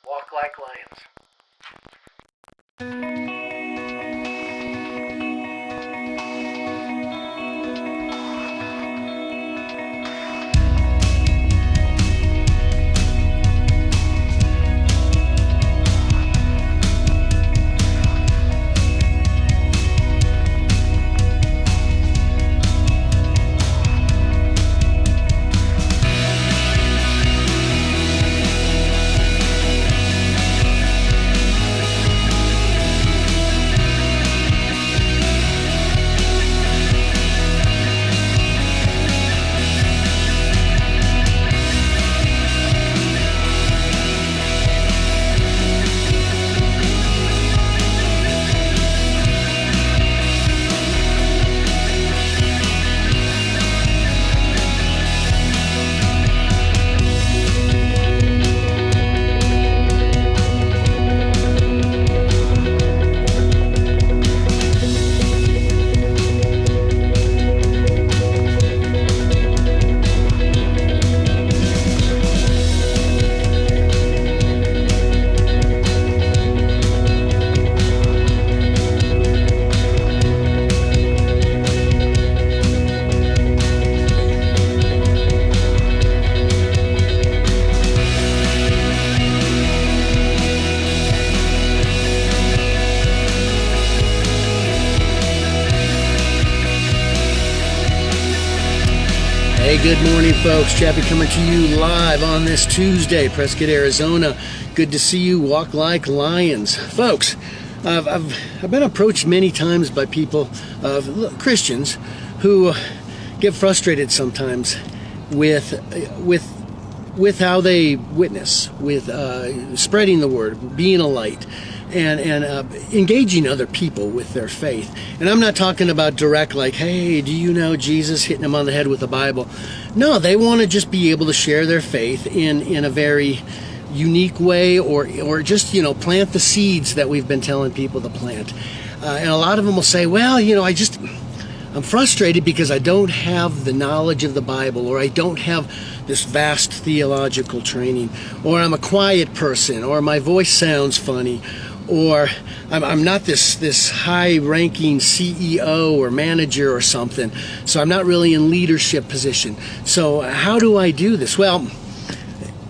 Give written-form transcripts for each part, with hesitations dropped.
walk like lions. Hey, good morning, folks. Chappy coming to you live on this Tuesday, Prescott, Arizona. Good to see you. Walk like lions. Folks, I've been approached many times by people, Christians, who get frustrated sometimes with how they witness, with spreading the word, being a light, and engaging other people with their faith. And I'm not talking about direct, like, hey, do you know Jesus, hitting them on the head with the Bible. No, they want to just be able to share their faith in a very unique way, or just, plant the seeds that we've been telling people to plant. And a lot of them will say, well, I'm frustrated because I don't have the knowledge of the Bible, or I don't have this vast theological training, or I'm a quiet person, or my voice sounds funny, or I'm not this high-ranking CEO or manager or something, so I'm not really in leadership position. So how do I do this? Well,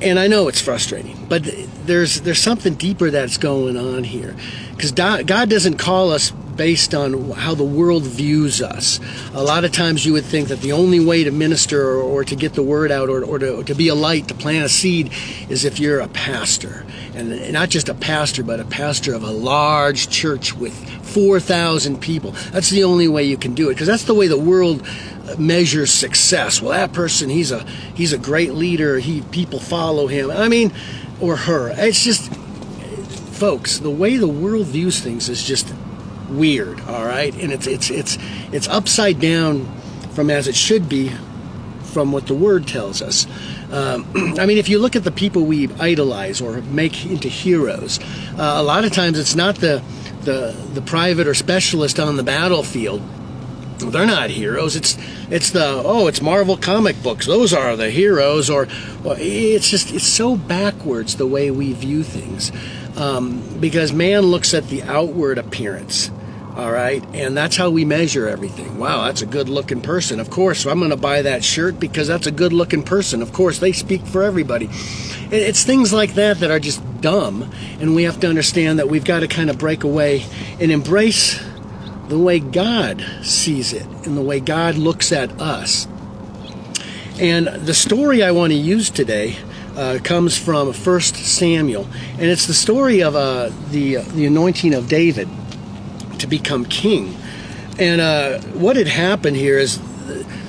and I know it's frustrating, but there's something deeper that's going on here, because God doesn't call us based on how the world views us. A lot of times you would think that the only way to minister or to get the word out, or to be a light, to plant a seed, is if you're a pastor. And not just a pastor, but a pastor of a large church with 4,000 people. That's the only way you can do it, because that's the way the world measures success. Well, that person, he's a great leader. People follow him. Or her. It's just, folks, the way the world views things is just weird, all right? And it's upside down from as it should be from what the Word tells us. If you look at the people we idolize or make into heroes, a lot of times it's not the private or specialist on the battlefield. They're not heroes. It's Marvel comic books. Those are the heroes. Or it's so backwards the way we view things, because man looks at the outward appearance. All right, and that's how we measure everything. Wow, that's a good-looking person. Of course, I'm going to buy that shirt because that's a good-looking person. Of course, they speak for everybody. It's things like that are just dumb, and we have to understand that we've got to kind of break away and embrace the way God sees it and the way God looks at us. And the story I want to use today comes from 1 Samuel, and it's the story of the anointing of David to become king. And what had happened here is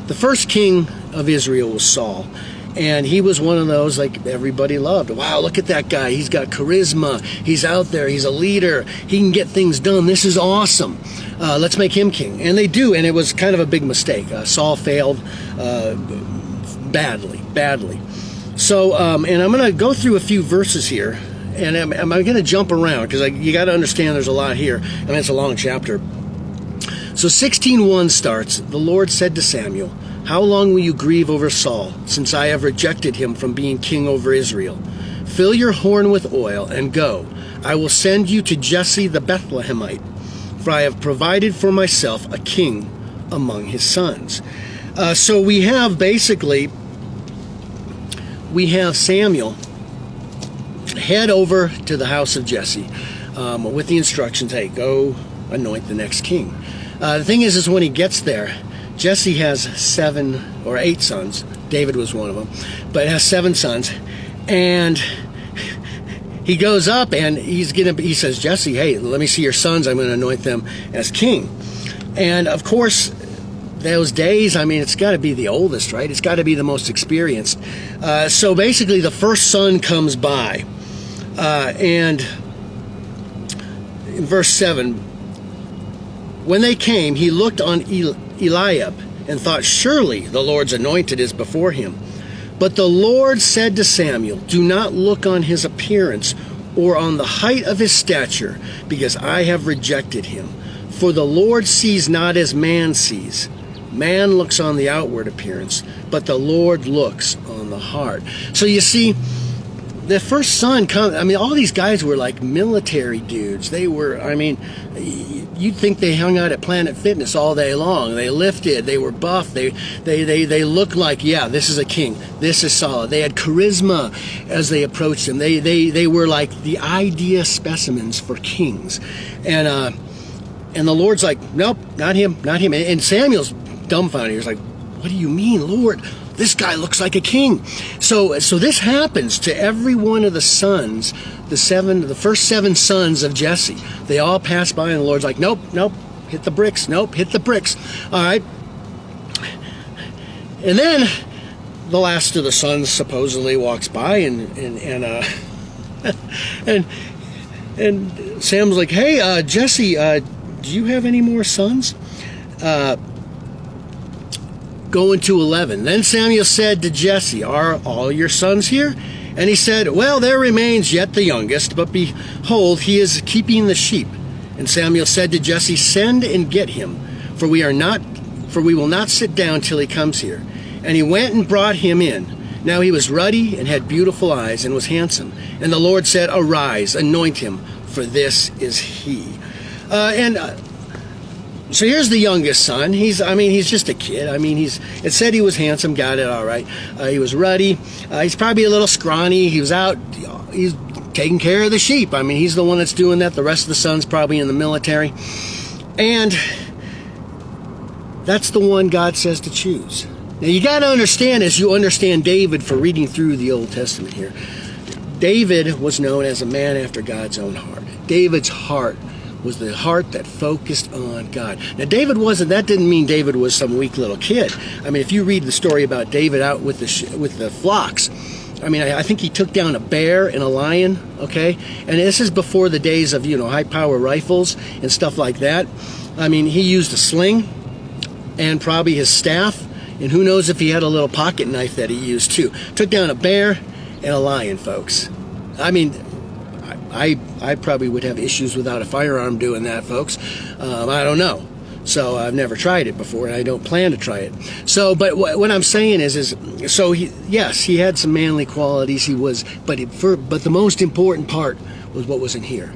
the first king of Israel was Saul, and he was one of those like everybody loved. Wow, look at that guy. He's got charisma. He's out there. He's a leader. He can get things done. This is awesome. Let's make him king. And they do, and it was kind of a big mistake. Saul failed badly. So, and I'm going to go through a few verses here. And I'm going to jump around because you got to understand there's a lot here. It's a long chapter. So 16:1 starts, "The Lord said to Samuel, 'How long will you grieve over Saul, since I have rejected him from being king over Israel? Fill your horn with oil and go. I will send you to Jesse the Bethlehemite, for I have provided for myself a king among his sons. So we have Samuel head over to the house of Jesse with the instructions, hey, go anoint the next king. The thing is when he gets there, Jesse has 7 or 8 sons. David was one of them, but has 7 sons. And he goes up and he says, Jesse, hey, let me see your sons. I'm going to anoint them as king. And of course, those days, I mean, it's got to be the oldest, right? It's got to be the most experienced. So basically, the first son comes by. And in verse 7, when they came, he looked on Eliab and thought, surely the Lord's anointed is before him. But the Lord said to Samuel, do not look on his appearance or on the height of his stature, because I have rejected him. For the Lord sees not as man sees. Man looks on the outward appearance, but the Lord looks on the heart. So you see, the first son comes, I mean, all these guys were like military dudes. They were, I mean, you'd think they hung out at Planet Fitness all day long. They lifted, they were buff, they looked like, yeah, this is a king. This is solid. They had charisma as they approached him. They were like the idea specimens for kings. And the Lord's like, nope, not him, not him. And Samuel's dumbfounded. He was like, what do you mean, Lord? This guy looks like a king. So this happens to every one of the sons, the first 7 sons of Jesse. They all pass by, and the Lord's like, nope, hit the bricks, nope, hit the bricks. All right. And then the last of the sons supposedly walks by, and Sam's like, hey, Jesse, do you have any more sons? Going to 11. Then Samuel said to Jesse, are all your sons here? And he said, well, there remains yet the youngest, but behold, he is keeping the sheep. And Samuel said to Jesse, send and get him, for we will not sit down till he comes here. And he went and brought him in. Now he was ruddy and had beautiful eyes and was handsome. And the Lord said, arise, anoint him, for this is he. So here's the youngest son. He's just a kid. I mean, it said he was handsome, got it, all right. He was ruddy. He's probably a little scrawny. He was out, he's taking care of the sheep. I mean, he's the one that's doing that. The rest of the son's probably in the military. And that's the one God says to choose. Now, you got to understand, as you understand David for reading through the Old Testament here, David was known as a man after God's own heart. David's heart was the heart that focused on God. Now, that didn't mean David was some weak little kid. I mean, if you read the story about David out with the flocks, I mean, I think he took down a bear and a lion, okay? And this is before the days of, high-power rifles and stuff like that. I mean, he used a sling and probably his staff, and who knows if he had a little pocket knife that he used too. Took down a bear and a lion, folks. I mean, I probably would have issues without a firearm doing that, folks. I don't know. So I've never tried it before, and I don't plan to try it. So, but what I'm saying is he had some manly qualities. He was, but the most important part was what was in here: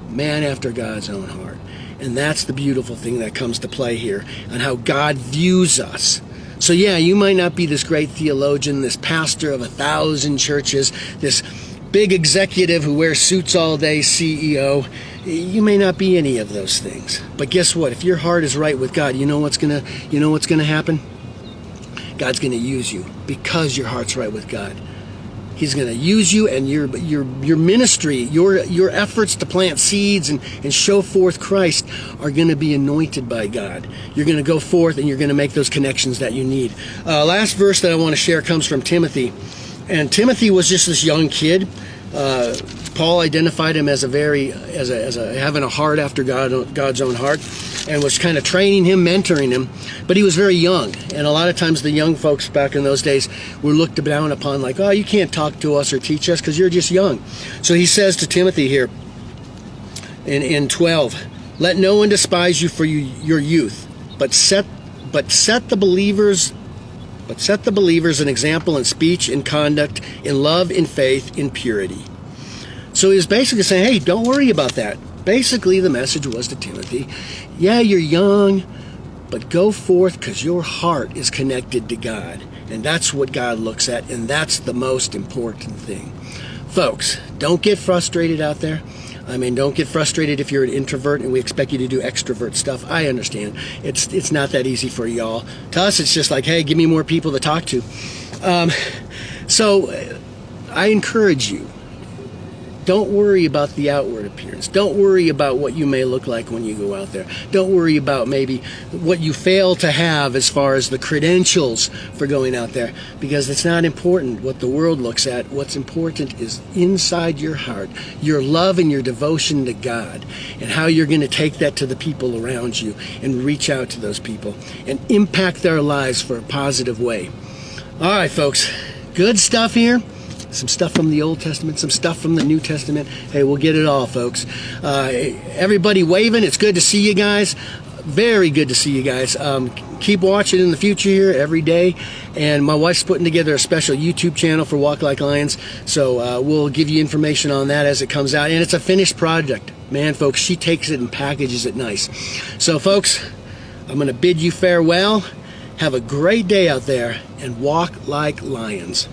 man after God's own heart. And that's the beautiful thing that comes to play here, and how God views us. So yeah, you might not be this great theologian, this pastor of 1,000 churches, this big executive who wears suits all day, CEO. You may not be any of those things. But guess what? If your heart is right with God, you know what's gonna happen? God's gonna use you because your heart's right with God. He's gonna use you, and your ministry, your efforts to plant seeds and show forth Christ are gonna be anointed by God. You're gonna go forth and you're gonna make those connections that you need. Last verse that I want to share comes from Timothy. And Timothy was just this young kid. Paul identified him as having a heart after God's own heart, and was kind of training him, mentoring him. But he was very young, and a lot of times the young folks back in those days were looked down upon, like, oh, you can't talk to us or teach us because you're just young. So he says to Timothy here in 12, let no one despise you for your youth, but set the believers but set the believers an example in speech, in conduct, in love, in faith, in purity. So he was basically saying, hey, don't worry about that. Basically, the message was to Timothy, yeah, you're young, but go forth because your heart is connected to God. And that's what God looks at, and that's the most important thing. Folks, don't get frustrated out there. I mean, don't get frustrated if you're an introvert and we expect you to do extrovert stuff. I understand. It's not that easy for y'all. To us, it's just like, hey, give me more people to talk to. So I encourage you, don't worry about the outward appearance. Don't worry about what you may look like when you go out there. Don't worry about maybe what you fail to have as far as the credentials for going out there, because it's not important what the world looks at. What's important is inside your heart, your love and your devotion to God, and how you're going to take that to the people around you and reach out to those people and impact their lives for a positive way. All right, folks, good stuff here. Some stuff from the Old Testament, some stuff from the New Testament. Hey, we'll get it all, folks. Everybody waving. It's good to see you guys. Very good to see you guys. Keep watching in the future here every day. And my wife's putting together a special YouTube channel for Walk Like Lions. So we'll give you information on that as it comes out. And it's a finished project. Man, folks, she takes it and packages it nice. So, folks, I'm going to bid you farewell. Have a great day out there and walk like lions.